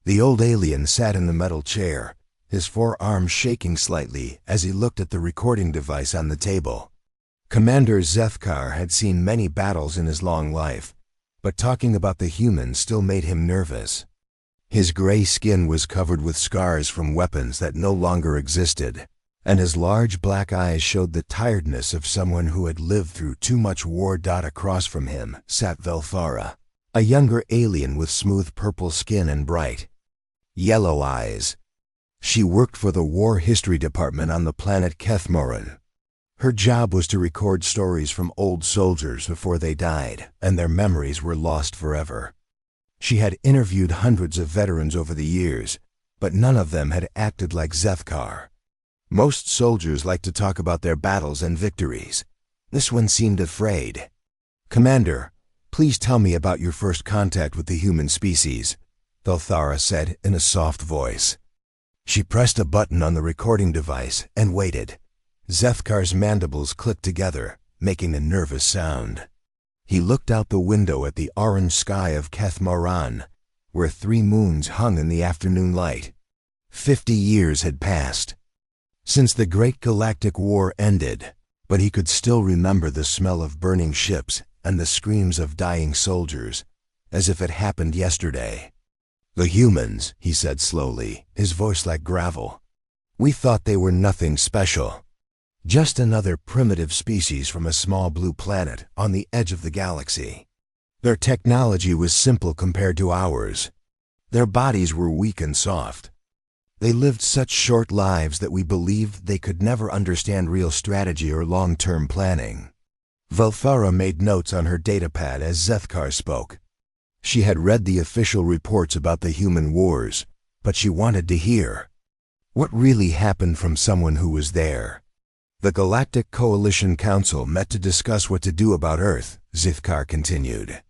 The old alien sat in the metal chair, his forearms shaking slightly as he looked at the recording device on the table. Commander Zethkar had seen many battles in his long life, but talking about the humans still made him nervous. His gray skin was covered with scars from weapons that no longer existed, and his large black eyes showed the tiredness of someone who had lived through too much war. Across from him sat Velthara, a younger alien with smooth purple skin and bright yellow eyes. She worked for the War History Department on the planet Kethmoran. Her job was to record stories from old soldiers before they died, and their memories were lost forever. She had interviewed hundreds of veterans over the years, but none of them had acted like Zethkar. Most soldiers liked to talk about their battles and victories. This one seemed afraid. "Commander, please tell me about your first contact with the human species," Velthara said in a soft voice. She pressed a button on the recording device and waited. Zethkar's mandibles clicked together, making a nervous sound. He looked out the window at the orange sky of Kethmoran, where 3 moons hung in the afternoon light. 50 years had passed since the Great Galactic War ended, but he could still remember the smell of burning ships and the screams of dying soldiers, as if it happened yesterday. "The humans," he said slowly, his voice like gravel. "We thought they were nothing special. Just another primitive species from a small blue planet on the edge of the galaxy. Their technology was simple compared to ours. Their bodies were weak and soft. They lived such short lives that we believed they could never understand real strategy or long-term planning." Velthara made notes on her datapad as Zethkar spoke. She had read the official reports about the human wars, but she wanted to hear what really happened from someone who was there. "The Galactic Coalition Council met to discuss what to do about Earth," Zethkar continued.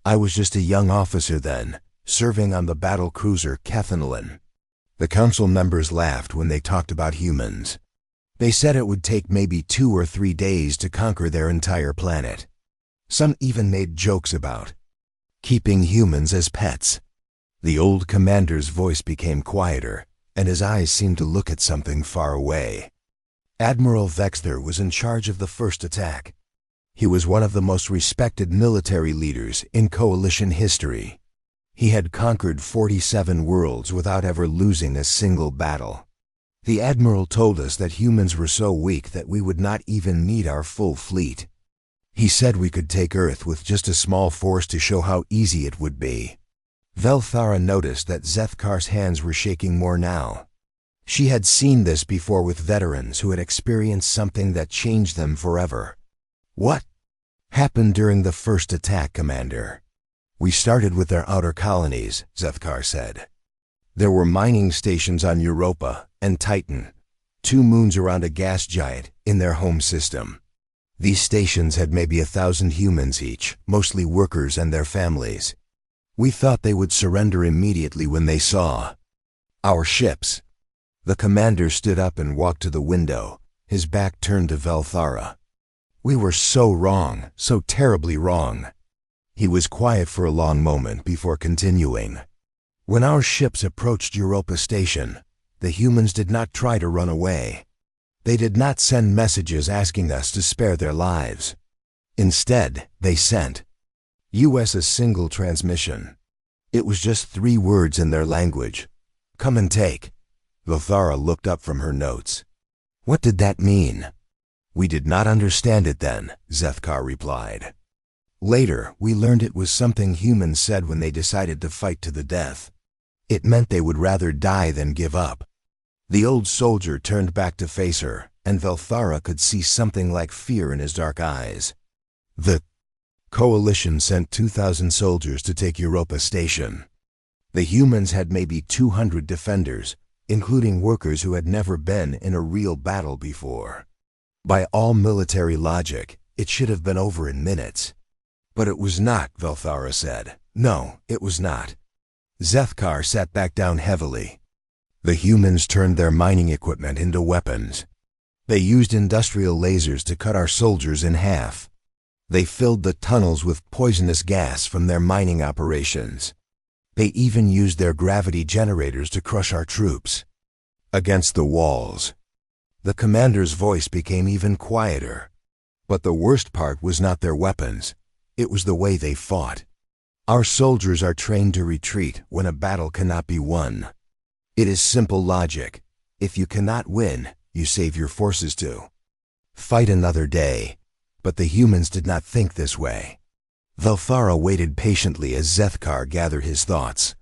"I was just a young officer then, serving on the battle cruiser Kethenlin. The council members laughed when they talked about humans. They said it would take maybe 2 or 3 days to conquer their entire planet. Some even made jokes about keeping humans as pets." The old commander's voice became quieter, and his eyes seemed to look at something far away. Admiral Vexter was in charge of the first attack. He was one of the most respected military leaders in Coalition history. He had conquered 47 worlds without ever losing a single battle. The Admiral told us that humans were so weak that we would not even need our full fleet. He said we could take Earth with just a small force to show how easy it would be. Velthara noticed that Zethkar's hands were shaking more now. She had seen this before with veterans who had experienced something that changed them forever. "What happened during the first attack, Commander?" "We started with their outer colonies," Zethkar said. "There were mining stations on Europa and Titan, 2 moons around a gas giant in their home system. These stations had maybe 1,000 humans each, mostly workers and their families. We thought they would surrender immediately when they saw our ships." The commander stood up and walked to the window, his back turned to Velthara. "We were so wrong, so terribly wrong." He was quiet for a long moment before continuing. "When our ships approached Europa Station, the humans did not try to run away. They did not send messages asking us to spare their lives. Instead, they sent us a single transmission. It was just 3 words in their language. 'Come and take.'" Velthara looked up from her notes. "What did that mean?" "We did not understand it then," Zethkar replied. "Later, we learned it was something humans said when they decided to fight to the death. It meant they would rather die than give up." The old soldier turned back to face her, and Velthara could see something like fear in his dark eyes. "The Coalition sent 2,000 soldiers to take Europa Station. The humans had maybe 200 defenders, including workers who had never been in a real battle before. By all military logic, it should have been over in minutes. But it was not," Velthara said. "No, it was not." Zethkar sat back down heavily. "The humans turned their mining equipment into weapons. They used industrial lasers to cut our soldiers in half. They filled the tunnels with poisonous gas from their mining operations. They even used their gravity generators to crush our troops against the walls. The commander's voice became even quieter. But the worst part was not their weapons. It was the way they fought. Our soldiers are trained to retreat when a battle cannot be won. It is simple logic. If you cannot win, you save your forces to fight another day. But the humans did not think this way. Velthara waited patiently as Zethkar gathered his thoughts.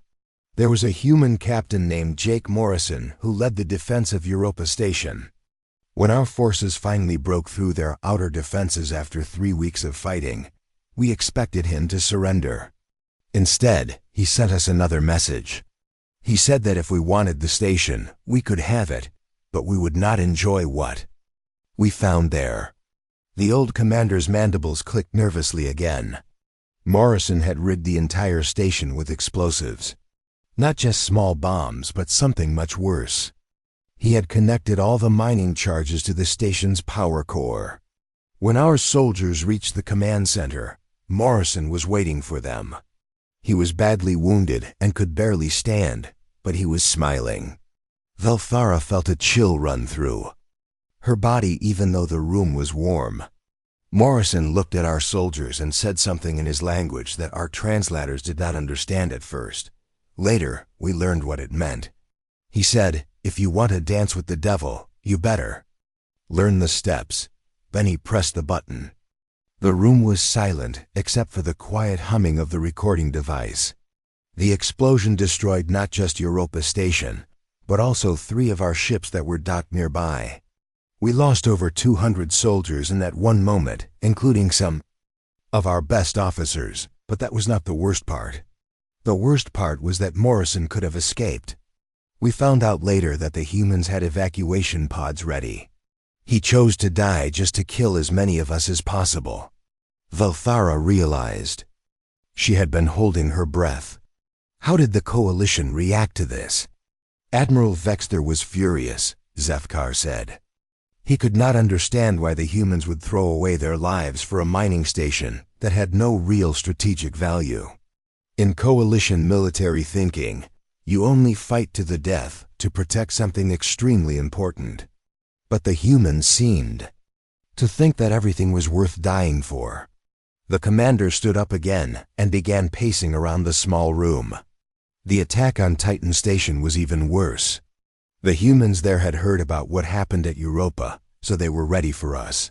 There was a human captain named Jake Morrison who led the defense of Europa Station. When our forces finally broke through their outer defenses after 3 weeks of fighting, we expected him to surrender. Instead, he sent us another message. He said that if we wanted the station, we could have it, but we would not enjoy what we found there. The old commander's mandibles clicked nervously again. Morrison had rigged the entire station with explosives. Not just small bombs, but something much worse. He had connected all the mining charges to the station's power core. When our soldiers reached the command center, Morrison was waiting for them. He was badly wounded and could barely stand, but he was smiling. Velthara felt a chill run through her body even though the room was warm. Morrison looked at our soldiers and said something in his language that our translators did not understand at first. Later, we learned what it meant. He said, "If you want to dance with the devil, you better learn the steps." Then he pressed the button. The room was silent except for the quiet humming of the recording device. The explosion destroyed not just Europa Station, but also 3 of our ships that were docked nearby. We lost over 200 soldiers in that one moment, including some of our best officers, but that was not the worst part. The worst part was that Morrison could have escaped. We found out later that the humans had evacuation pods ready. He chose to die just to kill as many of us as possible. Velthara realized. She had been holding her breath. How did the coalition react to this? Admiral Vexter was furious, Zethkar said. He could not understand why the humans would throw away their lives for a mining station that had no real strategic value. In coalition military thinking, you only fight to the death to protect something extremely important. But the humans seemed to think that everything was worth dying for. The commander stood up again and began pacing around the small room. The attack on Titan Station was even worse. The humans there had heard about what happened at Europa, so they were ready for us.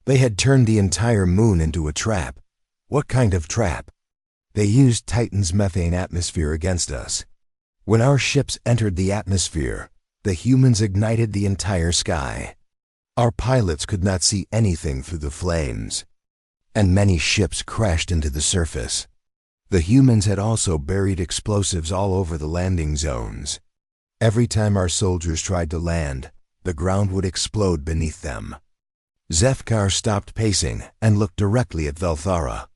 They had turned the entire moon into a trap. What kind of trap? They used Titan's methane atmosphere against us. When our ships entered the atmosphere, the humans ignited the entire sky. Our pilots could not see anything through the flames, and many ships crashed into the surface. The humans had also buried explosives all over the landing zones. Every time our soldiers tried to land, the ground would explode beneath them. Zethkar stopped pacing and looked directly at Velthara.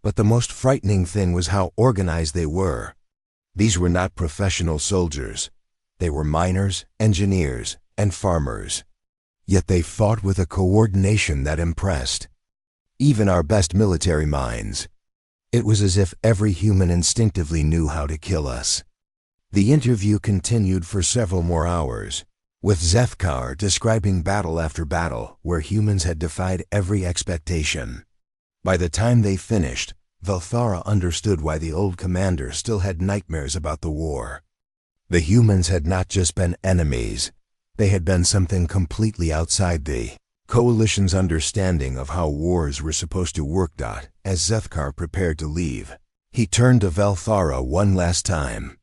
But the most frightening thing was how organized they were. These were not professional soldiers. They were miners, engineers, and farmers. Yet they fought with a coordination that impressed even our best military minds. It was as if every human instinctively knew how to kill us. The interview continued for several more hours, with Zethkar describing battle after battle where humans had defied every expectation. By the time they finished, Velthara understood why the old commander still had nightmares about the war. The humans had not just been enemies, they had been something completely outside the coalition's understanding of how wars were supposed to work. As Zethkar prepared to leave, he turned to Velthara one last time.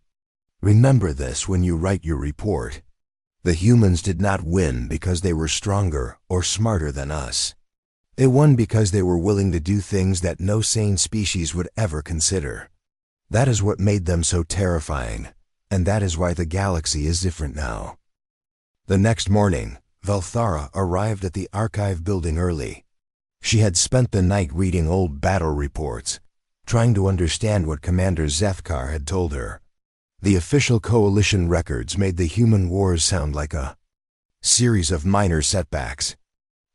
Remember this when you write your report. The humans did not win because they were stronger or smarter than us. They won because they were willing to do things that no sane species would ever consider. That is what made them so terrifying, and that is why the galaxy is different now. The next morning, Velthara arrived at the archive building early. She had spent the night reading old battle reports, trying to understand what Commander Zethkar had told her. The official coalition records made the human wars sound like a series of minor setbacks.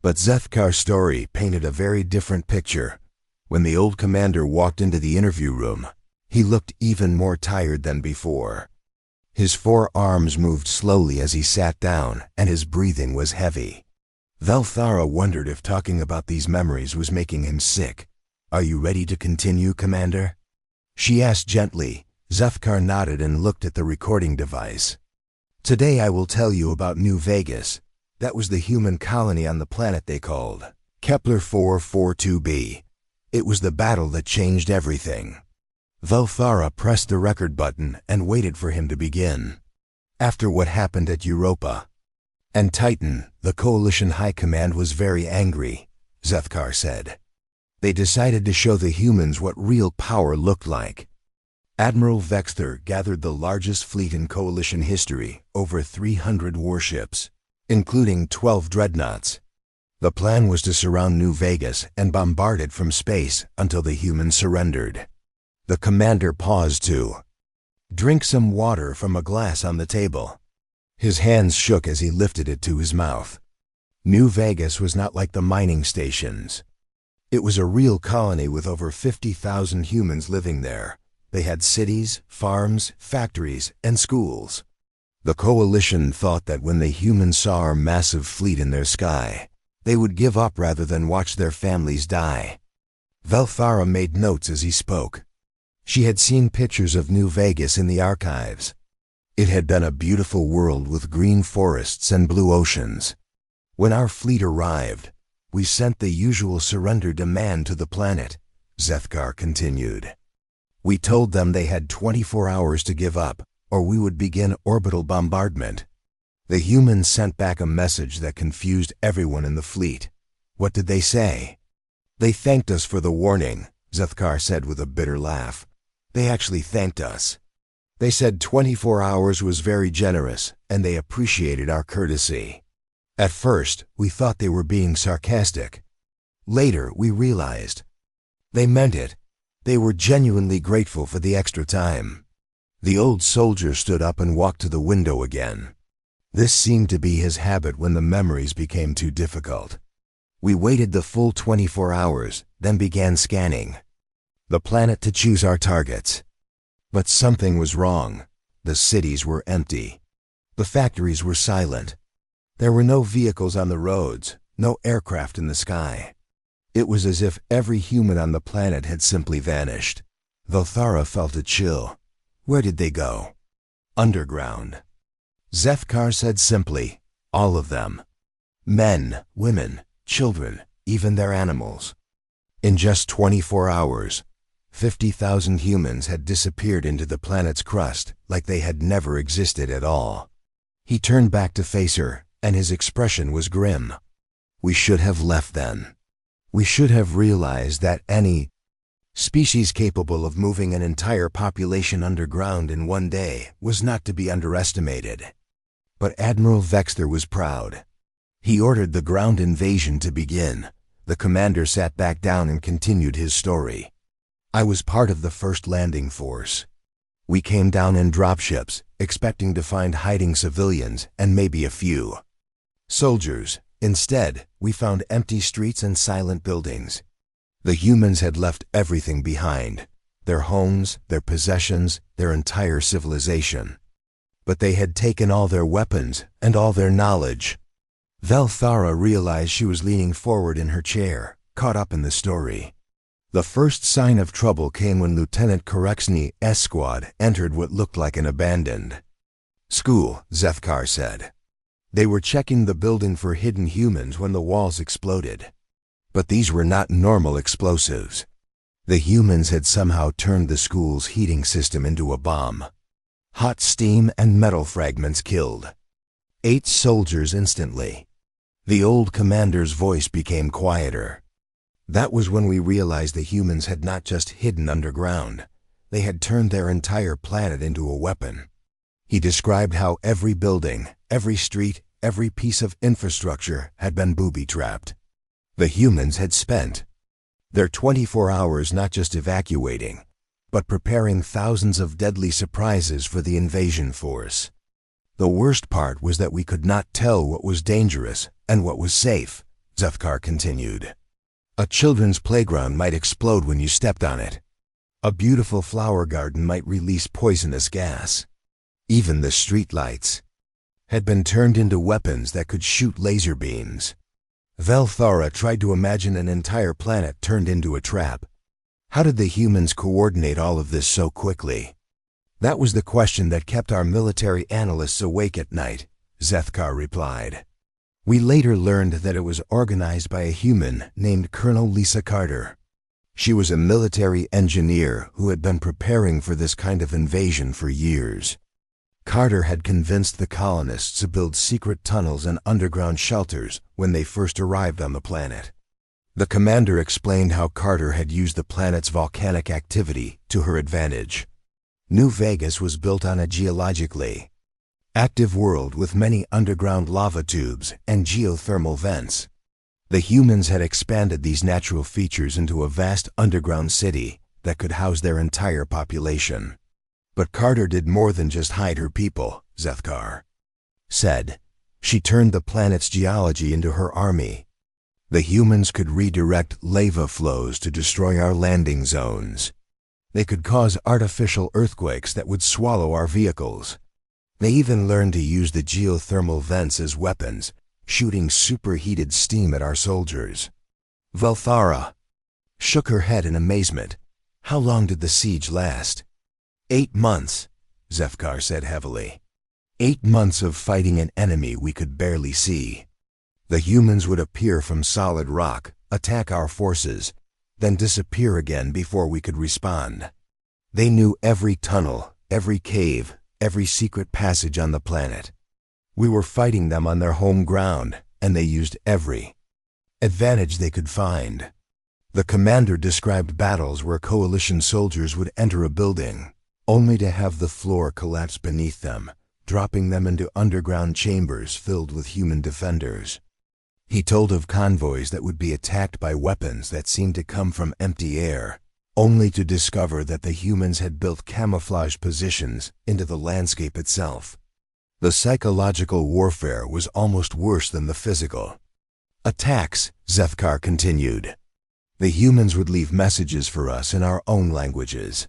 But Zethkar's story painted a very different picture. When the old commander walked into the interview room, He looked even more tired than before. His forearms moved slowly as he sat down, and his breathing was heavy. Velthara wondered if talking about these memories was making him sick. "Are you ready to continue, Commander?" she asked gently. Zethkar nodded and looked at the recording device. "Today I will tell you about New Vegas. That was the human colony on the planet they called Kepler 442b. It was the battle that changed everything." Velthara pressed the record button and waited for him to begin. "After what happened at Europa and Titan, the Coalition High Command was very angry," Zethkar said. "They decided to show the humans what real power looked like. Admiral Vexter gathered the largest fleet in Coalition history, over 300 warships, including 12 dreadnoughts. The plan was to surround New Vegas and bombard it from space until the humans surrendered." The commander paused to drink some water from a glass on the table. His hands shook as he lifted it to his mouth. New Vegas was not like the mining stations. It was a real colony with over 50,000 humans living there. They had cities, farms, factories, and schools. The Coalition thought that when the humans saw our massive fleet in their sky, they would give up rather than watch their families die. Velthara made notes as he spoke. She had seen pictures of New Vegas in the archives. It had been a beautiful world with green forests and blue oceans. "When our fleet arrived, we sent the usual surrender demand to the planet," Zethkar continued. "We told them they had 24 hours to give up, or we would begin orbital bombardment." The humans sent back a message that confused everyone in the fleet. "What did they say?" "They thanked us for the warning," Zethkar said with a bitter laugh. "They actually thanked us. They said 24 hours was very generous, and they appreciated our courtesy. At first, we thought they were being sarcastic. Later, we realized they meant it. They were genuinely grateful for the extra time." The old soldier stood up and walked to the window again. This seemed to be his habit when the memories became too difficult. "We waited the full 24 hours, then began scanning the planet to choose our targets. But something was wrong. The cities were empty. The factories were silent. There were no vehicles on the roads, no aircraft in the sky. It was as if every human on the planet had simply vanished." Velthara felt a chill. "Where did they go?" "Underground." Zethkar said simply, "All of them. Men, women, children, even their animals." In just 24 hours, 50,000 humans had disappeared into the planet's crust like they had never existed at all. He turned back to face her, and his expression was grim. "We should have left then. We should have realized that any species capable of moving an entire population underground in one day was not to be underestimated." But Admiral Vexter was proud. He ordered the ground invasion to begin. The commander sat back down and continued his story. "I was part of the first landing force. We came down in dropships, expecting to find hiding civilians and maybe a few soldiers. Instead, we found empty streets and silent buildings. The humans had left everything behind: their homes, their possessions, their entire civilization. But they had taken all their weapons and all their knowledge." Velthara realized she was leaning forward in her chair, caught up in the story. The first sign of trouble came when Lieutenant Koreksny's squad entered what looked like an abandoned school, Zethkar said. They were checking the building for hidden humans when the walls exploded. But these were not normal explosives. The humans had somehow turned the school's heating system into a bomb. Hot steam and metal fragments killed 8 soldiers instantly. The old commander's voice became quieter. "That was when we realized the humans had not just hidden underground. They had turned their entire planet into a weapon." He described how every building, every street, every piece of infrastructure had been booby-trapped. The humans had spent their 24 hours not just evacuating, but preparing thousands of deadly surprises for the invasion force. "The worst part was that we could not tell what was dangerous and what was safe," Zethkar continued. "A children's playground might explode when you stepped on it. A beautiful flower garden might release poisonous gas. Even the streetlights had been turned into weapons that could shoot laser beams. Velthara tried to imagine an entire planet turned into a trap. How did the humans coordinate all of this so quickly? That was the question that kept our military analysts awake at night, Zethkar replied. We later learned that it was organized by a human named Colonel Lisa Carter. She was a military engineer who had been preparing for this kind of invasion for years. Carter had convinced the colonists to build secret tunnels and underground shelters when they first arrived on the planet. The commander explained how Carter had used the planet's volcanic activity to her advantage. New Vegas was built on a geologically active world with many underground lava tubes and geothermal vents. The humans had expanded these natural features into a vast underground city that could house their entire population. But Carter did more than just hide her people, Zethkar said. She turned the planet's geology into her army. The humans could redirect lava flows to destroy our landing zones. They could cause artificial earthquakes that would swallow our vehicles. They even learned to use the geothermal vents as weapons, shooting superheated steam at our soldiers. Velthara shook her head in amazement. How long did the siege last? 8 months, Zethkar said heavily. 8 months of fighting an enemy we could barely see. The humans would appear from solid rock, attack our forces, then disappear again before we could respond. They knew every tunnel, every cave, every secret passage on the planet. We were fighting them on their home ground, and they used every advantage they could find. The commander described battles where coalition soldiers would enter a building, only to have the floor collapse beneath them, dropping them into underground chambers filled with human defenders. He told of convoys that would be attacked by weapons that seemed to come from empty air, only to discover that the humans had built camouflage positions into the landscape itself. The psychological warfare was almost worse than the physical attacks, Zethkar continued. The humans would leave messages for us in our own languages.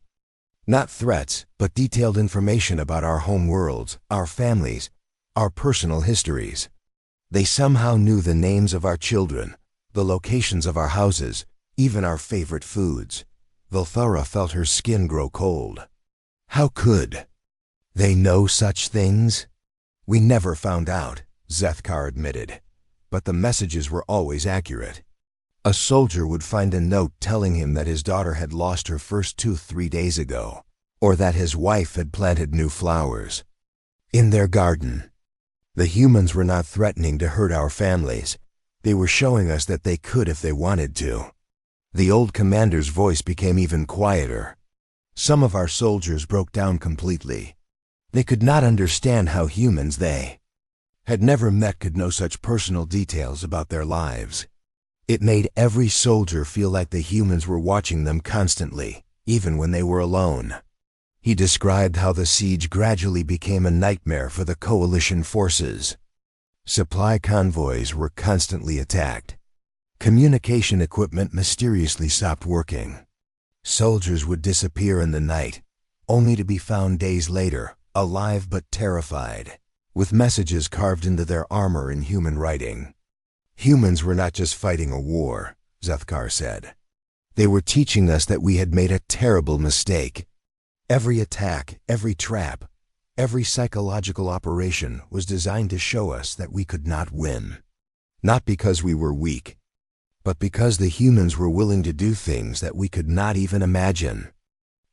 Not threats, but detailed information about our home worlds, our families, our personal histories. They somehow knew the names of our children, the locations of our houses, even our favorite foods. Velthara felt her skin grow cold. How could they know such things? We never found out, Zethkar admitted, but the messages were always accurate. A soldier would find a note telling him that his daughter had lost her first tooth 3 days ago, or that his wife had planted new flowers in their garden. The humans were not threatening to hurt our families. They were showing us that they could if they wanted to. The old commander's voice became even quieter. Some of our soldiers broke down completely. They could not understand how humans they had never met could know such personal details about their lives. It made every soldier feel like the humans were watching them constantly, even when they were alone. He described how the siege gradually became a nightmare for the coalition forces. Supply convoys were constantly attacked. Communication equipment mysteriously stopped working. Soldiers would disappear in the night, only to be found days later, alive but terrified, with messages carved into their armor in human writing. Humans were not just fighting a war, Zethkar said. They were teaching us that we had made a terrible mistake. Every attack, every trap, every psychological operation was designed to show us that we could not win. Not because we were weak, but because the humans were willing to do things that we could not even imagine.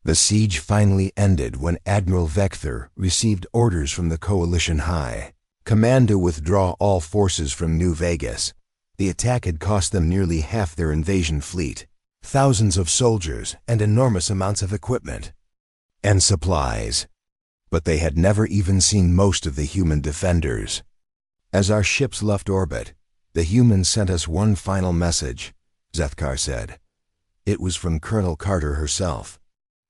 The siege finally ended when Admiral Vector received orders from the Coalition High Command to withdraw all forces from New Vegas. The attack had cost them nearly half their invasion fleet, thousands of soldiers, and enormous amounts of equipment and supplies. But they had never even seen most of the human defenders. As our ships left orbit, the humans sent us one final message, Zethkar said. It was from Colonel Carter herself.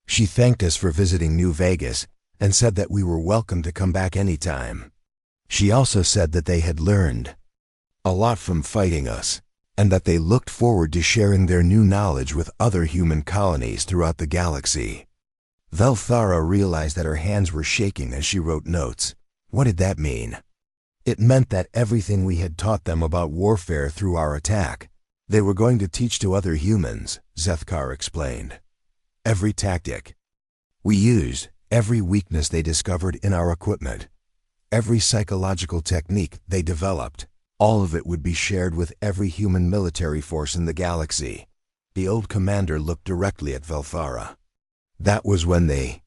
She thanked us for visiting New Vegas and said that we were welcome to come back anytime. She also said that they had learned a lot from fighting us, and that they looked forward to sharing their new knowledge with other human colonies throughout the galaxy. Velthara realized that her hands were shaking as she wrote notes. What did that mean? It meant that everything we had taught them about warfare through our attack, they were going to teach to other humans, Zethkar explained. Every tactic we used, every weakness they discovered in our equipment, every psychological technique they developed, all of it would be shared with every human military force in the galaxy. The old commander looked directly at Velthara. That was when the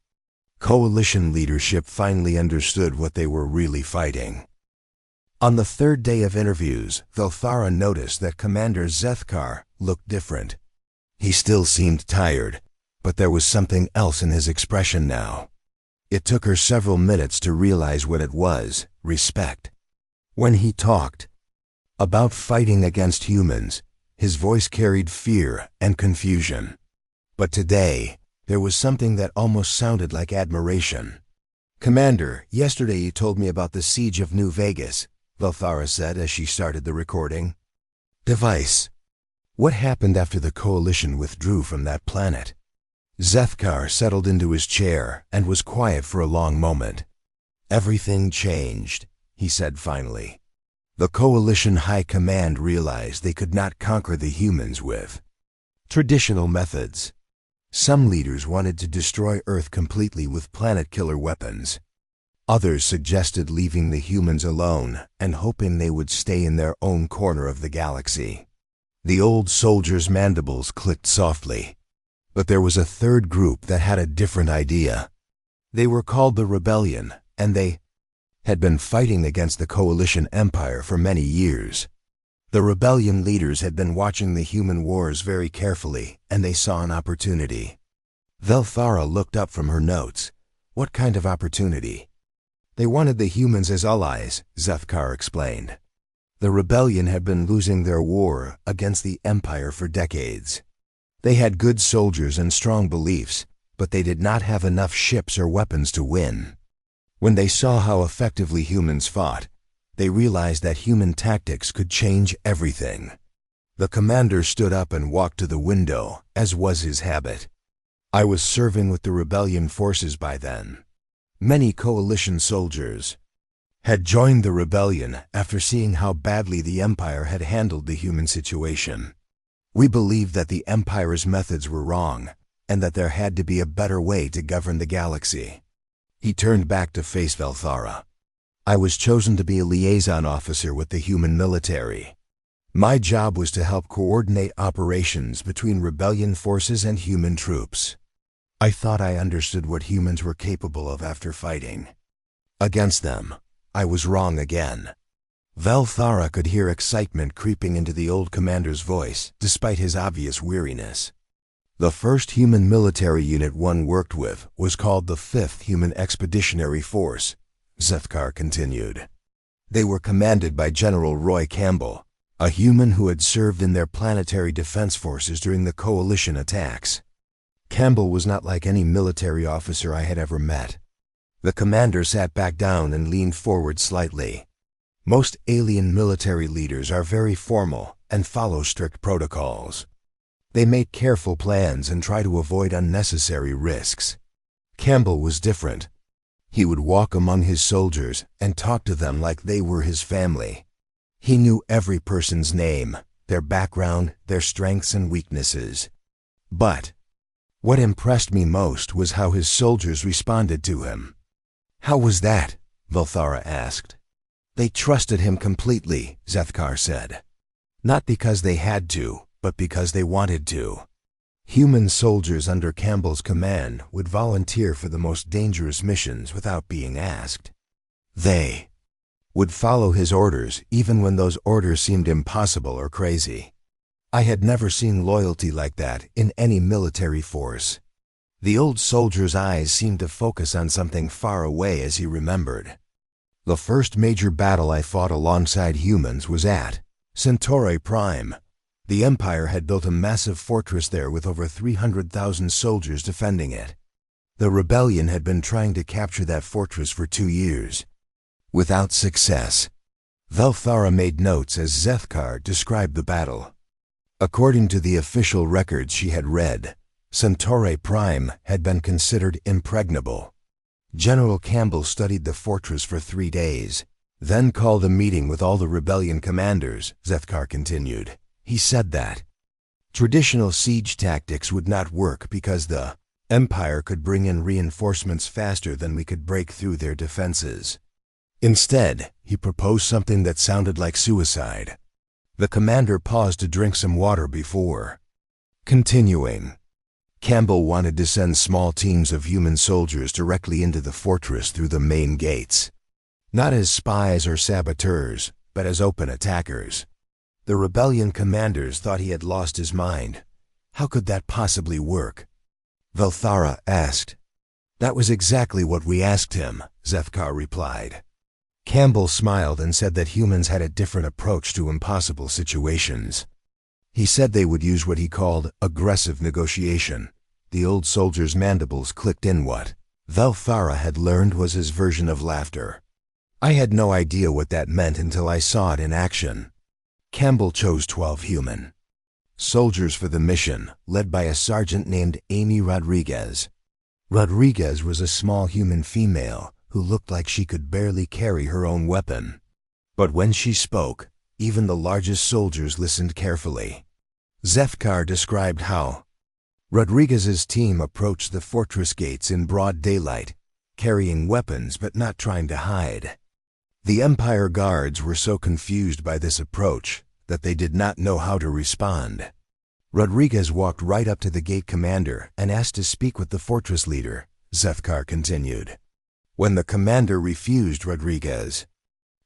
coalition leadership finally understood what they were really fighting. On the third day of interviews, Velthara noticed that Commander Zethkar looked different. He still seemed tired, but there was something else in his expression now. It took her several minutes to realize what it was: respect. When he talked about fighting against humans, his voice carried fear and confusion. But today, there was something that almost sounded like admiration. "Commander, yesterday you told me about the siege of New Vegas," Velthara said as she started the recording. "Device. What happened after the coalition withdrew from that planet?" Zethkar settled into his chair and was quiet for a long moment. "Everything changed," he said finally. "The coalition high command realized they could not conquer the humans with traditional methods. Some leaders wanted to destroy Earth completely with planet-killer weapons. Others suggested leaving the humans alone and hoping they would stay in their own corner of the galaxy." The old soldier's mandibles clicked softly. But there was a third group that had a different idea. They were called the Rebellion, and they had been fighting against the Coalition Empire for many years. The Rebellion leaders had been watching the human wars very carefully, and they saw an opportunity. Velthara looked up from her notes. "What kind of opportunity?" "They wanted the humans as allies," Zethkar explained. "The Rebellion had been losing their war against the Empire for decades. They had good soldiers and strong beliefs, but they did not have enough ships or weapons to win. When they saw how effectively humans fought, they realized that human tactics could change everything." The commander stood up and walked to the window, as was his habit. "I was serving with the Rebellion forces by then. Many coalition soldiers had joined the Rebellion after seeing how badly the Empire had handled the human situation. We believed that the Empire's methods were wrong, and that there had to be a better way to govern the galaxy." He turned back to face Velthara. "I was chosen to be a liaison officer with the human military. My job was to help coordinate operations between Rebellion forces and human troops. I thought I understood what humans were capable of after fighting against them. I was wrong again." Velthara could hear excitement creeping into the old commander's voice, despite his obvious weariness. "The first human military unit one worked with was called the 5th Human Expeditionary Force," Zethkar continued. "They were commanded by General Roy Campbell, a human who had served in their planetary defense forces during the coalition attacks. Campbell was not like any military officer I had ever met." The commander sat back down and leaned forward slightly. "Most alien military leaders are very formal and follow strict protocols. They make careful plans and try to avoid unnecessary risks. Campbell was different. He would walk among his soldiers and talk to them like they were his family. He knew every person's name, their background, their strengths and weaknesses. But what impressed me most was how his soldiers responded to him." "How was that?" Velthara asked. "They trusted him completely," Zethkar said. "Not because they had to, but because they wanted to. Human soldiers under Campbell's command would volunteer for the most dangerous missions without being asked. They would follow his orders even when those orders seemed impossible or crazy. I had never seen loyalty like that in any military force." The old soldier's eyes seemed to focus on something far away as he remembered. "The first major battle I fought alongside humans was at Centauri Prime. The Empire had built a massive fortress there with over 300,000 soldiers defending it. The Rebellion had been trying to capture that fortress for 2 years. Without success." Velthara made notes as Zethkar described the battle. According to the official records she had read, Centauri Prime had been considered impregnable. General Campbell studied the fortress for 3 days, then called a meeting with all the rebellion commanders, Zethkar continued. He said that traditional siege tactics would not work because the Empire could bring in reinforcements faster than we could break through their defenses. Instead, he proposed something that sounded like suicide. The commander paused to drink some water before continuing. Campbell wanted to send small teams of human soldiers directly into the fortress through the main gates. Not as spies or saboteurs, but as open attackers. The rebellion commanders thought he had lost his mind. How could that possibly work? Velthara asked. That was exactly what we asked him, Zethkar replied. Campbell smiled and said that humans had a different approach to impossible situations. He said they would use what he called aggressive negotiation. The old soldier's mandibles clicked in. What Velthara had learned was his version of laughter. I had no idea what that meant until I saw it in action. Campbell chose 12 human soldiers for the mission, led by a sergeant named Amy Rodriguez. Rodriguez was a small human female who looked like she could barely carry her own weapon. But when she spoke, even the largest soldiers listened carefully. Zethkar described how Rodriguez's team approached the fortress gates in broad daylight, carrying weapons but not trying to hide. The Empire guards were so confused by this approach that they did not know how to respond. Rodriguez walked right up to the gate commander and asked to speak with the fortress leader, Zethkar continued. When the commander refused, Rodriguez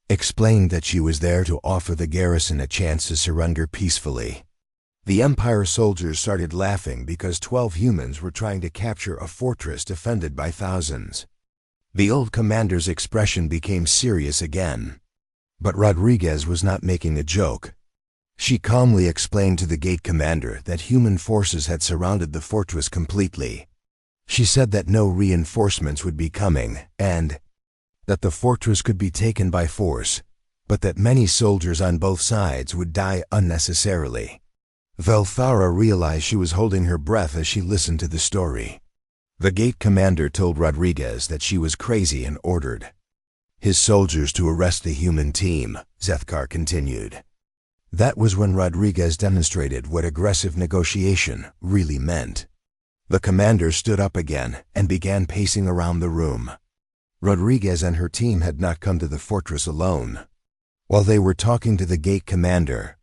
explained that she was there to offer the garrison a chance to surrender peacefully. The Empire soldiers started laughing because 12 humans were trying to capture a fortress defended by thousands. The old commander's expression became serious again. But Rodriguez was not making a joke. She calmly explained to the gate commander that human forces had surrounded the fortress completely. She said that no reinforcements would be coming, and that the fortress could be taken by force, but that many soldiers on both sides would die unnecessarily. Velthara realized she was holding her breath as she listened to the story. The gate commander told Rodriguez that she was crazy and ordered his soldiers to arrest the human team, Zethkar continued. That was when Rodriguez demonstrated what aggressive negotiation really meant. The commander stood up again and began pacing around the room. Rodriguez and her team had not come to the fortress alone. While they were talking to the gate commander,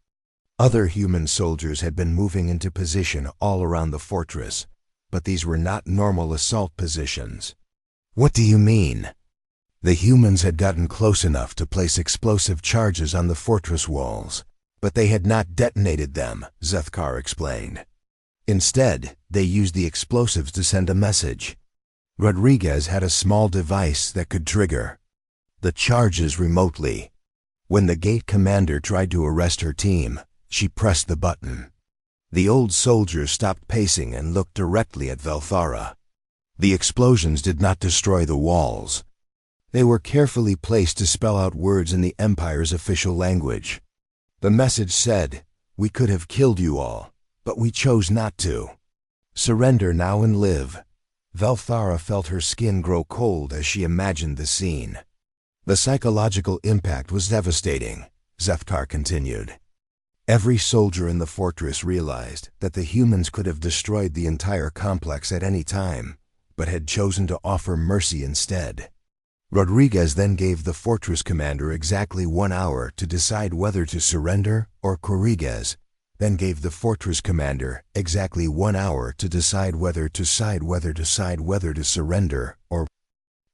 other human soldiers had been moving into position all around the fortress, but these were not normal assault positions. What do you mean? The humans had gotten close enough to place explosive charges on the fortress walls, but they had not detonated them, Zethkar explained. Instead, they used the explosives to send a message. Rodriguez had a small device that could trigger the charges remotely. When the gate commander tried to arrest her team, she pressed the button. The old soldier stopped pacing and looked directly at Velthara. The explosions did not destroy the walls. They were carefully placed to spell out words in the Empire's official language. The message said, "We could have killed you all, but we chose not to. Surrender now and live." Velthara felt her skin grow cold as she imagined the scene. The psychological impact was devastating, Zethkar continued. Every soldier in the fortress realized that the humans could have destroyed the entire complex at any time, but had chosen to offer mercy instead. Rodriguez then gave the fortress commander exactly 1 hour to decide whether to surrender, or Rodriguez then gave the fortress commander exactly 1 hour to decide whether to surrender or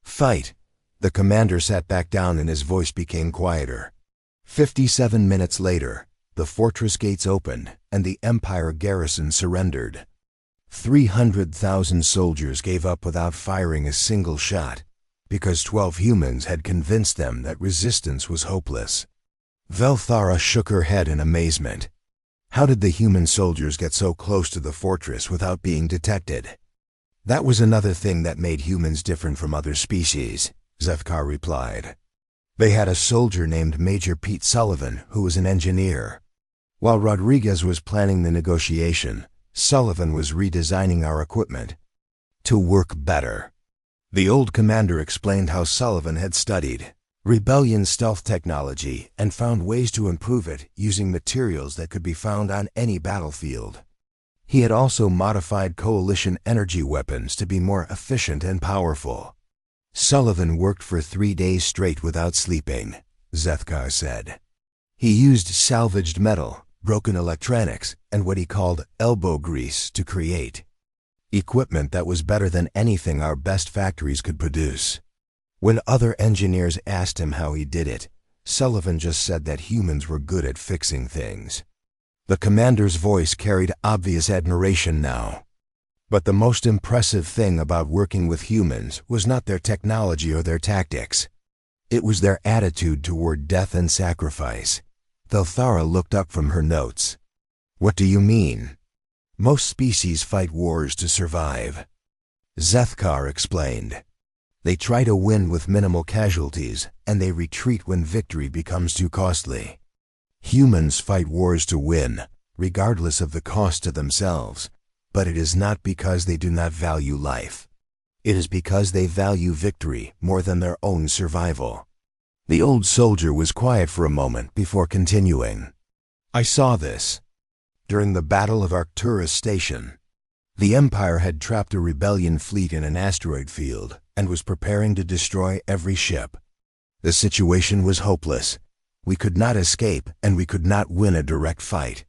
fight. The commander sat back down and his voice became quieter. 57 minutes later, the fortress gates opened and the Empire garrison surrendered. 300,000 soldiers gave up without firing a single shot, because 12 humans had convinced them that resistance was hopeless. Velthara shook her head in amazement. How did the human soldiers get so close to the fortress without being detected? That was another thing that made humans different from other species, Zethkar replied. They had a soldier named Major Pete Sullivan who was an engineer. While Rodriguez was planning the negotiation, Sullivan was redesigning our equipment to work better. The old commander explained how Sullivan had studied Rebellion stealth technology and found ways to improve it using materials that could be found on any battlefield. He had also modified Coalition energy weapons to be more efficient and powerful. Sullivan worked for 3 days straight without sleeping, Zethkar said. He used salvaged metal, broken electronics, and what he called elbow grease to create equipment that was better than anything our best factories could produce. When other engineers asked him how he did it, Sullivan just said that humans were good at fixing things. The commander's voice carried obvious admiration now. But the most impressive thing about working with humans was not their technology or their tactics. It was their attitude toward death and sacrifice. Velthara looked up from her notes. What do you mean? Most species fight wars to survive. Zethkar explained. They try to win with minimal casualties, and they retreat when victory becomes too costly. Humans fight wars to win, regardless of the cost to themselves, but it is not because they do not value life. It is because they value victory more than their own survival. The old soldier was quiet for a moment before continuing. I saw this during the Battle of Arcturus Station. The Empire had trapped a rebellion fleet in an asteroid field and was preparing to destroy every ship. The situation was hopeless. We could not escape, and we could not win a direct fight.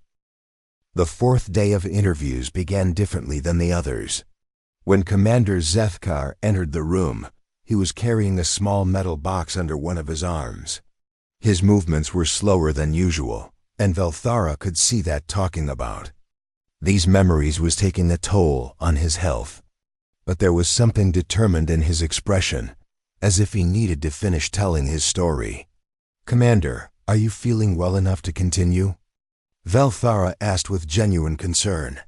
The 4th day of interviews began differently than the others. When Commander Zethkar entered the room, he was carrying a small metal box under one of his arms. His movements were slower than usual, and Velthara could see that talking about these memories was taking a toll on his health. But there was something determined in his expression, as if he needed to finish telling his story. Commander, are you feeling well enough to continue? Velthara asked with genuine concern.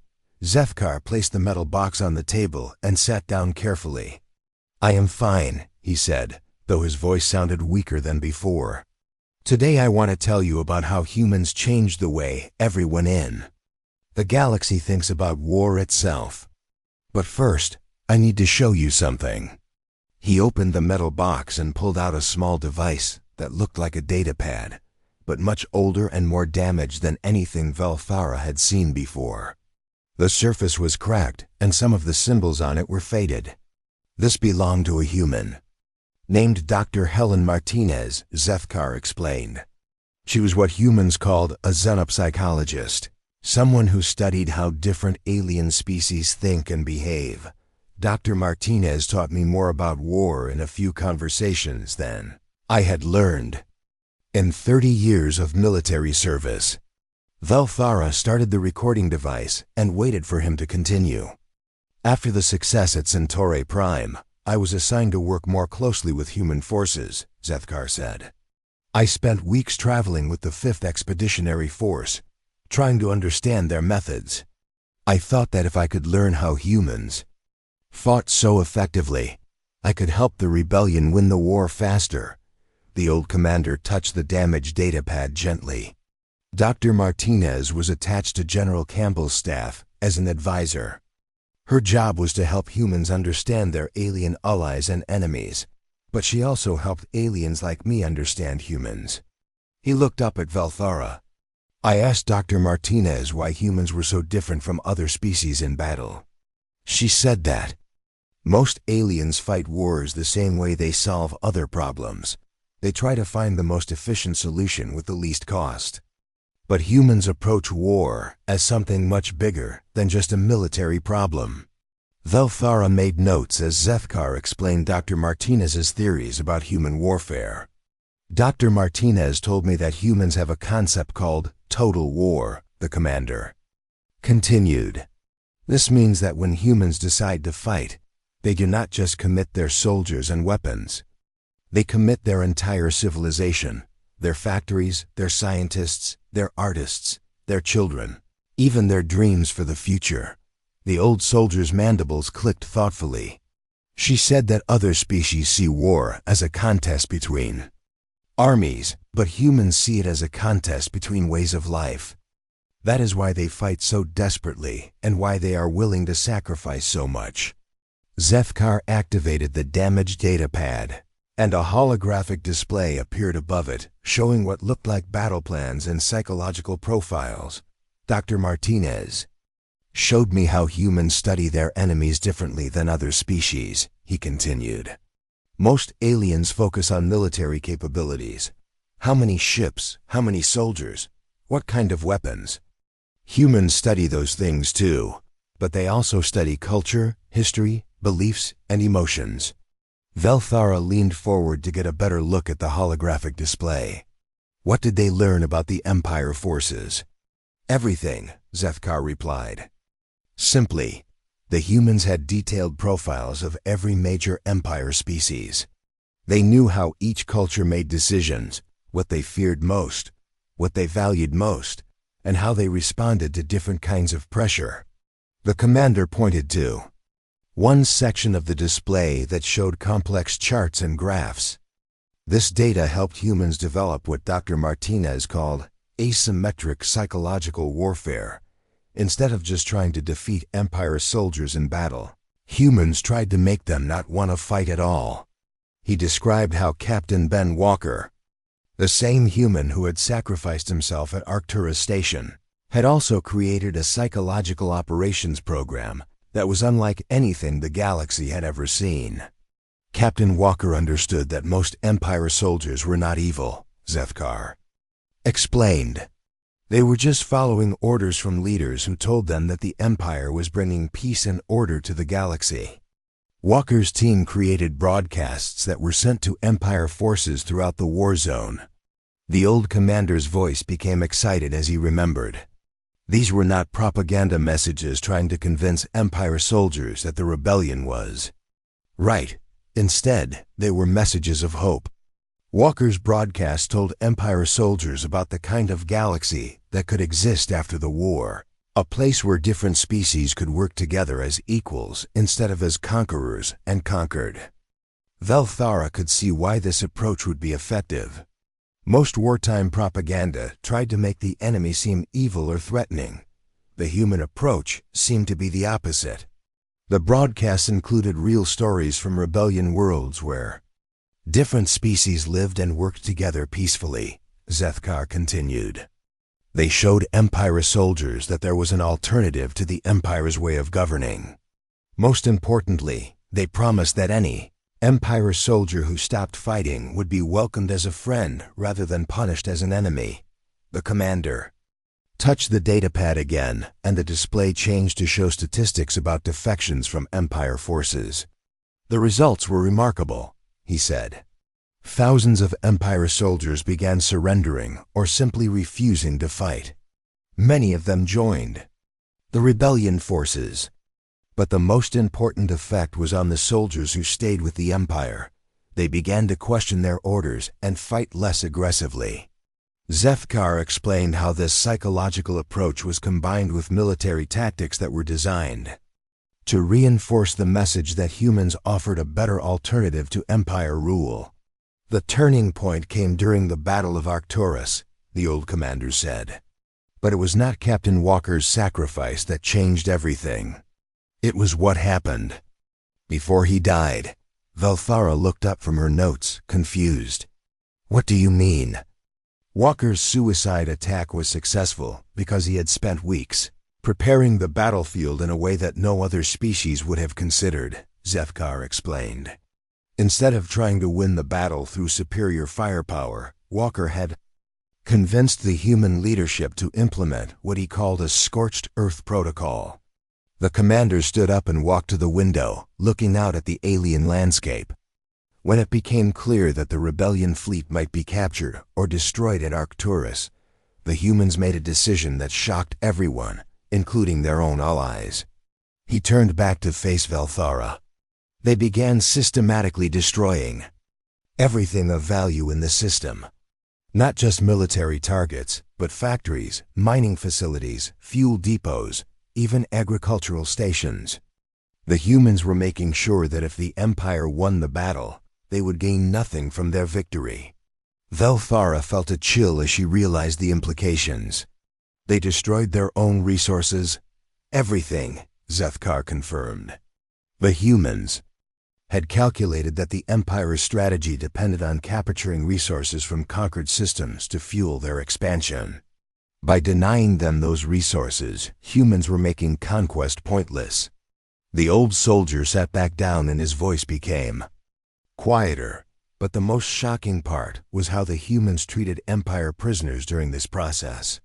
Zethkar placed the metal box on the table and sat down carefully. I am fine, he said, though his voice sounded weaker than before. Today I want to tell you about how humans changed the way everyone in the galaxy thinks about war itself. But first, I need to show you something. He opened the metal box and pulled out a small device that looked like a data pad, but much older and more damaged than anything Velthara had seen before. The surface was cracked, and some of the symbols on it were faded. This belonged to a human. Named Dr. Helen Martinez, Zethkar explained. She was what humans called a xenopsychologist, someone who studied how different alien species think and behave. Dr. Martinez taught me more about war in a few conversations than I had learned in 30 years of military service. Velthara started the recording device and waited for him to continue. After the success at Centauri Prime, I was assigned to work more closely with human forces, Zethkar said. I spent weeks traveling with the 5th Expeditionary Force, trying to understand their methods. I thought that if I could learn how humans fought so effectively, I could help the rebellion win the war faster. The old commander touched the damaged datapad gently. Dr. Martinez was attached to General Campbell's staff as an advisor. Her job was to help humans understand their alien allies and enemies, but she also helped aliens like me understand humans. He looked up at Velthara. I asked Dr. Martinez why humans were so different from other species in battle. She said that most aliens fight wars the same way they solve other problems. They try to find the most efficient solution with the least cost. But humans approach war as something much bigger than just a military problem. Velthara made notes as Zethkar explained Dr. Martinez's theories about human warfare. Dr. Martinez told me that humans have a concept called total war, the commander continued. This means that when humans decide to fight, they do not just commit their soldiers and weapons. They commit their entire civilization, their factories, their scientists, their artists, their children, even their dreams for the future. The old soldier's mandibles clicked thoughtfully. She said that other species see war as a contest between armies, but humans see it as a contest between ways of life. That is why they fight so desperately and why they are willing to sacrifice so much. Zethkar activated the damaged data pad, and a holographic display appeared above it, showing what looked like battle plans and psychological profiles. Dr. Martinez showed me how humans study their enemies differently than other species, he continued. Most aliens focus on military capabilities. How many ships? How many soldiers? What kind of weapons? Humans study those things too, but they also study culture, history, beliefs, and emotions. Velthara leaned forward to get a better look at the holographic display. What did they learn about the Empire forces? Everything, Zethkar replied. Simply, the humans had detailed profiles of every major Empire species. They knew how each culture made decisions, what they feared most, what they valued most, and how they responded to different kinds of pressure. The commander pointed to one section of the display that showed complex charts and graphs. This data helped humans develop what Dr. Martinez called asymmetric psychological warfare. Instead of just trying to defeat Empire soldiers in battle, humans tried to make them not want to fight at all. He described how Captain Ben Walker, the same human who had sacrificed himself at Arcturus Station, had also created a psychological operations program that was unlike anything the galaxy had ever seen. Captain Walker understood that most Empire soldiers were not evil, Zethkar explained. They were just following orders from leaders who told them that the Empire was bringing peace and order to the galaxy. Walker's team created broadcasts that were sent to Empire forces throughout the war zone. The old commander's voice became excited as he remembered. These were not propaganda messages trying to convince Empire soldiers that the rebellion was right. Instead, they were messages of hope. Walker's broadcast told Empire soldiers about the kind of galaxy that could exist after the war, a place where different species could work together as equals instead of as conquerors and conquered. Velthara could see why this approach would be effective. Most wartime propaganda tried to make the enemy seem evil or threatening. The human approach seemed to be the opposite. The broadcasts included real stories from rebellion worlds where different species lived and worked together peacefully, Zethkar continued. They showed Empire soldiers that there was an alternative to the Empire's way of governing. Most importantly, they promised that any Empire soldier who stopped fighting would be welcomed as a friend rather than punished as an enemy. The commander touched the datapad again, and the display changed to show statistics about defections from Empire forces. The results were remarkable, he said. Thousands of Empire soldiers began surrendering or simply refusing to fight. Many of them joined the rebellion forces. But the most important effect was on the soldiers who stayed with the Empire. They began to question their orders and fight less aggressively. Zethkar explained how this psychological approach was combined with military tactics that were designed to reinforce the message that humans offered a better alternative to Empire rule. The turning point came during the Battle of Arcturus, the old commander said. But it was not Captain Walker's sacrifice that changed everything. It was what happened before he died. Velthara looked up from her notes, confused. What do you mean? Walker's suicide attack was successful because he had spent weeks preparing the battlefield in a way that no other species would have considered, Zethkar explained. Instead of trying to win the battle through superior firepower, Walker had convinced the human leadership to implement what he called a scorched earth protocol. The commander stood up and walked to the window, looking out at the alien landscape. When it became clear that the rebellion fleet might be captured or destroyed at Arcturus, the humans made a decision that shocked everyone, including their own allies. He turned back to face Velthara. They began systematically destroying everything of value in the system. Not just military targets, but factories, mining facilities, fuel depots, even agricultural stations. The humans were making sure that if the Empire won the battle, they would gain nothing from their victory. Velthara felt a chill as she realized the implications. They destroyed their own resources. Everything, Zethkar confirmed. The humans had calculated that the Empire's strategy depended on capturing resources from conquered systems to fuel their expansion. By denying them those resources, humans were making conquest pointless. The old soldier sat back down and his voice became quieter, but the most shocking part was how the humans treated Empire prisoners during this process.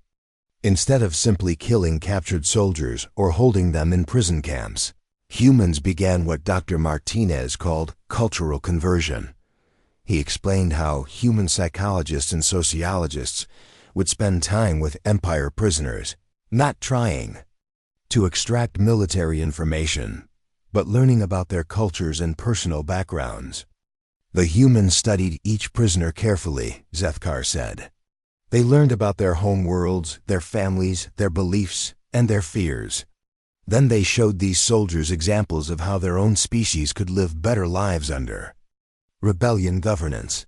Instead of simply killing captured soldiers or holding them in prison camps, humans began what Dr. Martinez called cultural conversion. He explained how human psychologists and sociologists would spend time with Empire prisoners, not trying to extract military information, but learning about their cultures and personal backgrounds. The humans studied each prisoner carefully, Zethkar said. They learned about their home worlds, their families, their beliefs, and their fears. Then they showed these soldiers examples of how their own species could live better lives under rebellion governance.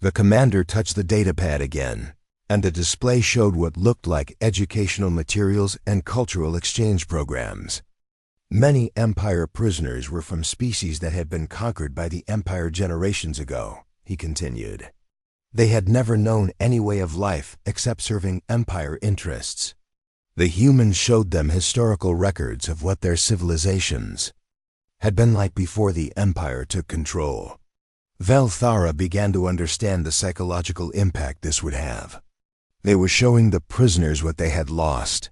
The commander touched the datapad again, and the display showed what looked like educational materials and cultural exchange programs. Many Empire prisoners were from species that had been conquered by the Empire generations ago, he continued. They had never known any way of life except serving Empire interests. The humans showed them historical records of what their civilizations had been like before the Empire took control. Velthara began to understand the psychological impact this would have. They were showing the prisoners what they had lost.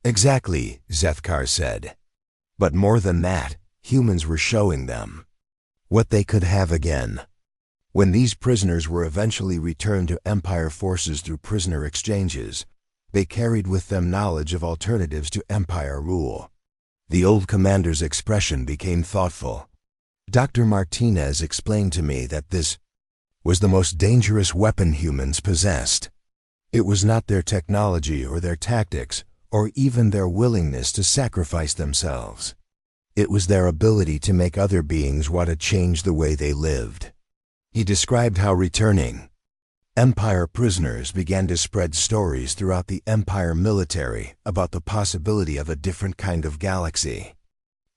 Exactly, Zethkar said. But more than that, humans were showing them what they could have again. When these prisoners were eventually returned to Empire forces through prisoner exchanges, they carried with them knowledge of alternatives to Empire rule. The old commander's expression became thoughtful. Dr. Martinez explained to me that this was the most dangerous weapon humans possessed. It was not their technology or their tactics, or even their willingness to sacrifice themselves. It was their ability to make other beings want to change the way they lived. He described how returning Empire prisoners began to spread stories throughout the Empire military about the possibility of a different kind of galaxy.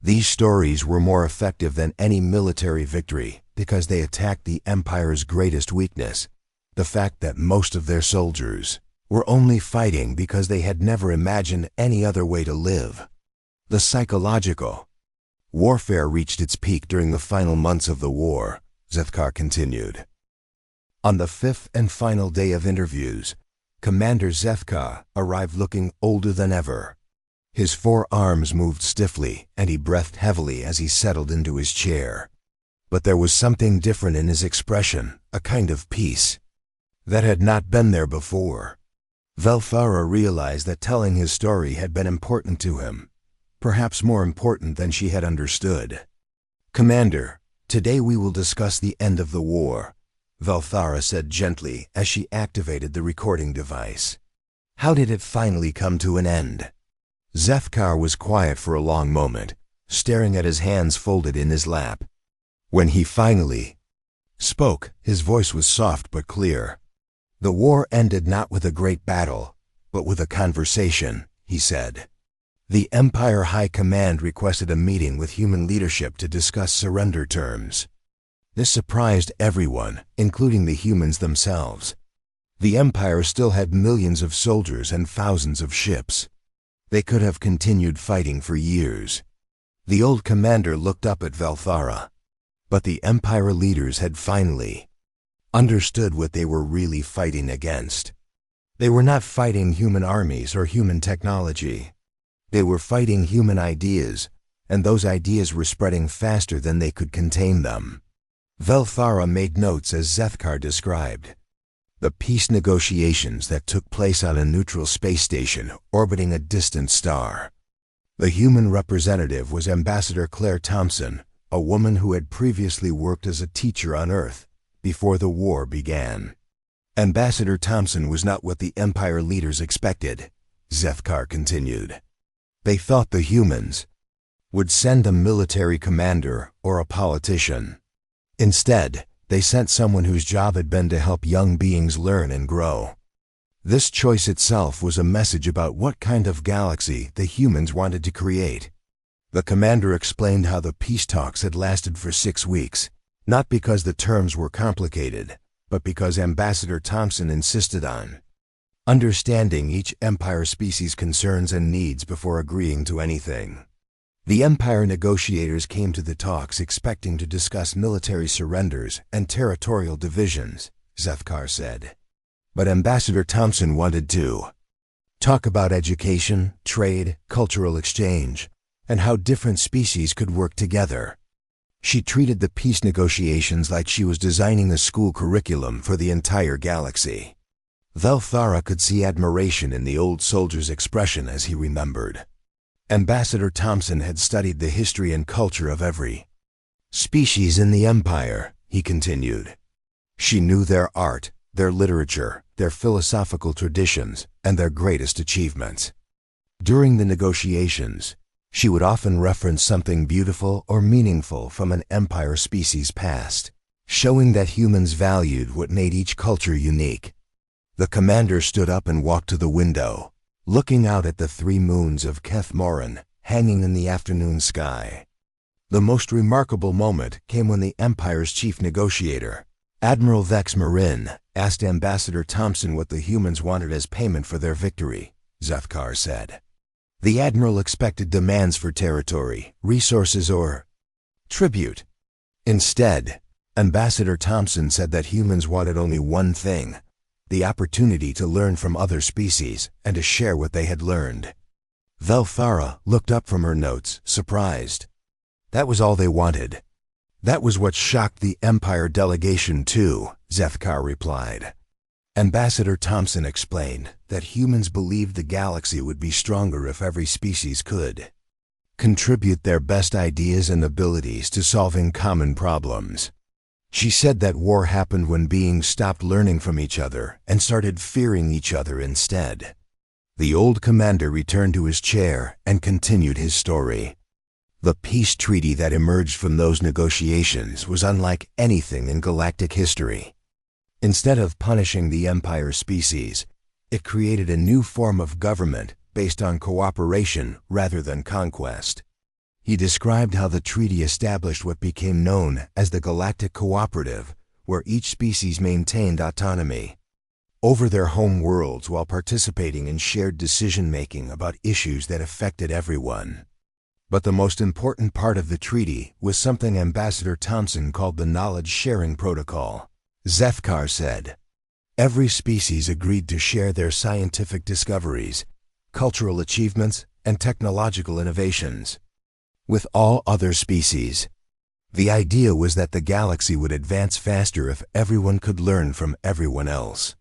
These stories were more effective than any military victory because they attacked the Empire's greatest weakness, the fact that most of their soldiers were only fighting because they had never imagined any other way to live. The psychological warfare reached its peak during the final months of the war, Zethkar continued. On the fifth and final day of interviews, Commander Zethkar arrived looking older than ever. His forearms moved stiffly, and he breathed heavily as he settled into his chair. But there was something different in his expression, a kind of peace that had not been there before. Velthara realized that telling his story had been important to him, perhaps more important than she had understood. Commander, today we will discuss the end of the war, Velthara said gently as she activated the recording device. How did it finally come to an end? Zethkar was quiet for a long moment, staring at his hands folded in his lap. When he finally spoke, his voice was soft but clear. The war ended not with a great battle, but with a conversation, he said. The Empire High Command requested a meeting with human leadership to discuss surrender terms. This surprised everyone, including the humans themselves. The Empire still had millions of soldiers and thousands of ships. They could have continued fighting for years. The old commander looked up at Velthara. But the Empire leaders had finally understood what they were really fighting against. They were not fighting human armies or human technology. They were fighting human ideas, and those ideas were spreading faster than they could contain them. Velthara made notes as Zethkar described. The peace negotiations that took place on a neutral space station orbiting a distant star. The human representative was Ambassador Claire Thompson, a woman who had previously worked as a teacher on Earth before the war began. Ambassador Thompson was not what the Empire leaders expected, Zethkar continued. They thought the humans would send a military commander or a politician. Instead, they sent someone whose job had been to help young beings learn and grow. This choice itself was a message about what kind of galaxy the humans wanted to create. The commander explained how the peace talks had lasted for 6 weeks, not because the terms were complicated, but because Ambassador Thompson insisted on understanding each Empire species' concerns and needs before agreeing to anything. The Empire negotiators came to the talks expecting to discuss military surrenders and territorial divisions, Zethkar said. But Ambassador Thompson wanted to talk about education, trade, cultural exchange, and how different species could work together. She treated the peace negotiations like she was designing a school curriculum for the entire galaxy. Velthara could see admiration in the old soldier's expression as he remembered. Ambassador Thompson had studied the history and culture of every species in the Empire, he continued. She knew their art, their literature, their philosophical traditions, and their greatest achievements. During the negotiations, she would often reference something beautiful or meaningful from an Empire species past, showing that humans valued what made each culture unique. The commander stood up and walked to the window, looking out at the 3 moons of Keth Morin hanging in the afternoon sky. The most remarkable moment came when the Empire's chief negotiator, Admiral Vex Marin, asked Ambassador Thompson what the humans wanted as payment for their victory, Zethkar said. The Admiral expected demands for territory, resources, or tribute. Instead, Ambassador Thompson said that humans wanted only one thing: the opportunity to learn from other species and to share what they had learned. Velthara looked up from her notes, surprised. That was all they wanted. That was what shocked the Empire delegation too, Zethkar replied. Ambassador Thompson explained that humans believed the galaxy would be stronger if every species could contribute their best ideas and abilities to solving common problems. She said that war happened when beings stopped learning from each other and started fearing each other instead. The old commander returned to his chair and continued his story. The peace treaty that emerged from those negotiations was unlike anything in galactic history. Instead of punishing the Empire species, it created a new form of government based on cooperation rather than conquest. He described how the treaty established what became known as the Galactic Cooperative, where each species maintained autonomy over their home worlds while participating in shared decision-making about issues that affected everyone. But the most important part of the treaty was something Ambassador Thompson called the Knowledge Sharing Protocol. Zethkar said, every species agreed to share their scientific discoveries, cultural achievements, and technological innovations with all other species. The idea was that the galaxy would advance faster if everyone could learn from everyone else.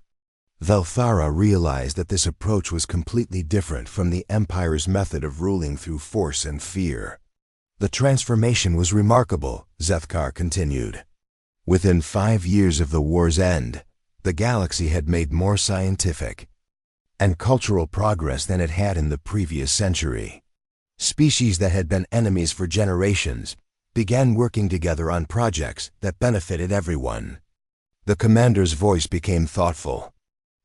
Velthara realized that this approach was completely different from the Empire's method of ruling through force and fear. The transformation was remarkable, Zethkar continued. Within 5 years of the war's end, the galaxy had made more scientific and cultural progress than it had in the previous century. Species that had been enemies for generations began working together on projects that benefited everyone. The commander's voice became thoughtful.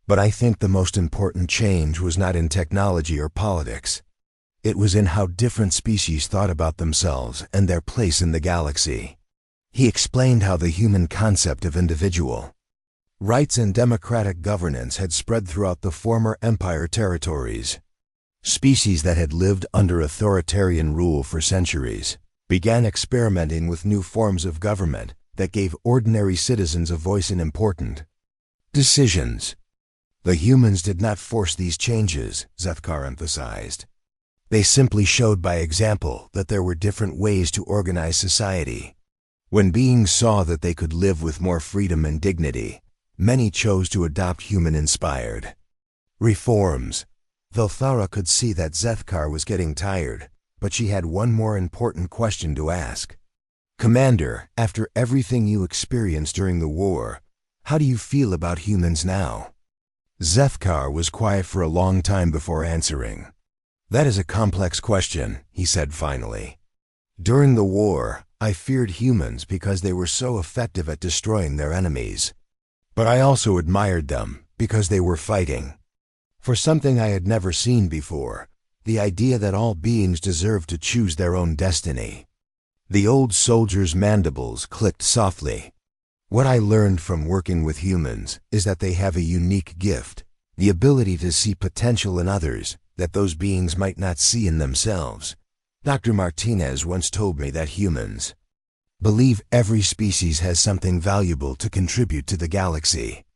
But I think the most important change was not in technology or politics. It was in how different species thought about themselves and their place in the galaxy. He explained how the human concept of individual rights and democratic governance had spread throughout the former Empire territories. Species that had lived under authoritarian rule for centuries began experimenting with new forms of government that gave ordinary citizens a voice in important decisions. The humans did not force these changes, Zethkar emphasized. They simply showed by example that there were different ways to organize society. When beings saw that they could live with more freedom and dignity, many chose to adopt human-inspired reforms. Velthara could see that Zethkar was getting tired, but she had one more important question to ask. Commander, after everything you experienced during the war, how do you feel about humans now? Zethkar was quiet for a long time before answering. That is a complex question, he said finally. During the war, I feared humans because they were so effective at destroying their enemies. But I also admired them because they were fighting, For something I had never seen before, the idea that all beings deserve to choose their own destiny. The old soldier's mandibles clicked softly. What I learned from working with humans is that they have a unique gift, the ability to see potential in others that those beings might not see in themselves. Dr. Martinez once told me that humans believe every species has something valuable to contribute to the galaxy.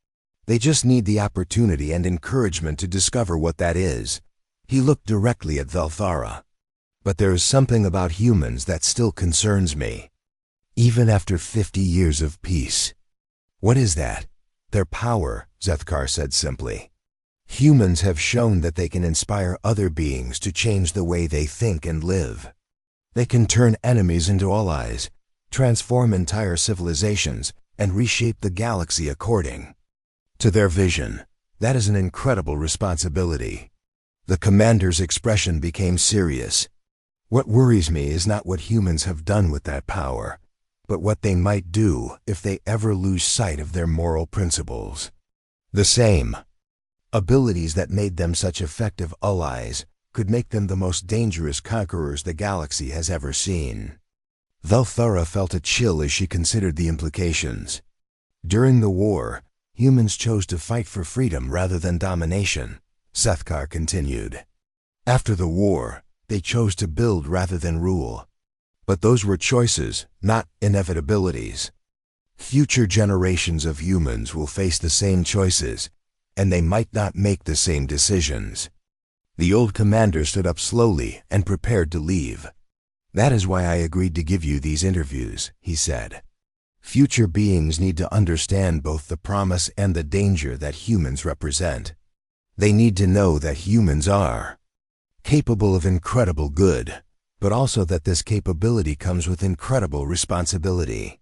They just need the opportunity and encouragement to discover what that is. He looked directly at Velthara. But there is something about humans that still concerns me, even after 50 years of peace. What is that? Their power, Zethkar said simply. Humans have shown that they can inspire other beings to change the way they think and live. They can turn enemies into allies, transform entire civilizations, and reshape the galaxy according to their vision. That is an incredible responsibility. The commander's expression became serious. What worries me is not what humans have done with that power, but what they might do if they ever lose sight of their moral principles. The same abilities that made them such effective allies could make them the most dangerous conquerors the galaxy has ever seen. Velthara felt a chill as she considered the implications. During the war, humans chose to fight for freedom rather than domination, Zethkar continued. After the war, they chose to build rather than rule. But those were choices, not inevitabilities. Future generations of humans will face the same choices, and they might not make the same decisions. The old commander stood up slowly and prepared to leave. That is why I agreed to give you these interviews, he said. Future beings need to understand both the promise and the danger that humans represent. They need to know that humans are capable of incredible good, but also that this capability comes with incredible responsibility.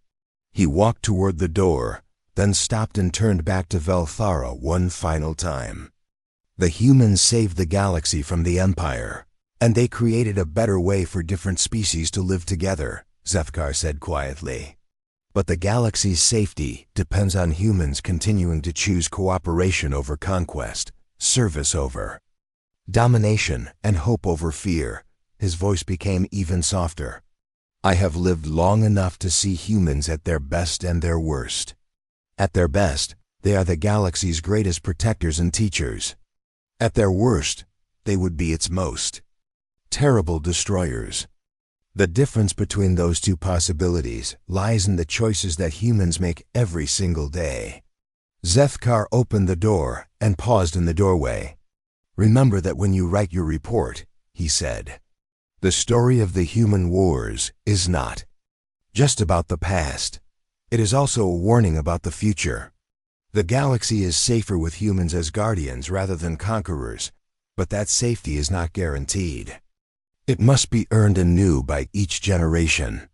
He walked toward the door, then stopped and turned back to Velthara one final time. The humans saved the galaxy from the Empire, and they created a better way for different species to live together, Zethkar said quietly. But the galaxy's safety depends on humans continuing to choose cooperation over conquest, service over domination, and hope over fear. His voice became even softer. I have lived long enough to see humans at their best and their worst. At their best, they are the galaxy's greatest protectors and teachers. At their worst, they would be its most terrible destroyers. The difference between those two possibilities lies in the choices that humans make every single day. Zethkar opened the door and paused in the doorway. Remember that when you write your report, he said. The story of the human wars is not just about the past. It is also a warning about the future. The galaxy is safer with humans as guardians rather than conquerors, but that safety is not guaranteed. It must be earned anew by each generation.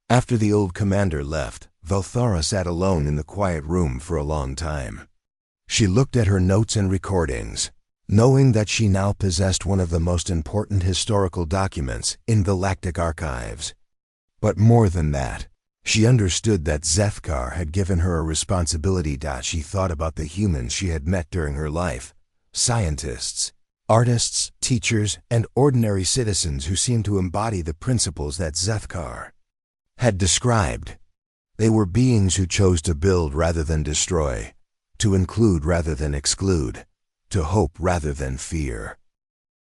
After the old commander left, Velthara sat alone in the quiet room for a long time. She looked at her notes and recordings, knowing that she now possessed one of the most important historical documents in galactic archives. But more than that, she understood that Zethkar had given her a responsibility. She thought about the humans she had met during her life, scientists, artists, teachers, and ordinary citizens who seemed to embody the principles that Zethkar had described. They were beings who chose to build rather than destroy, to include rather than exclude, to hope rather than fear.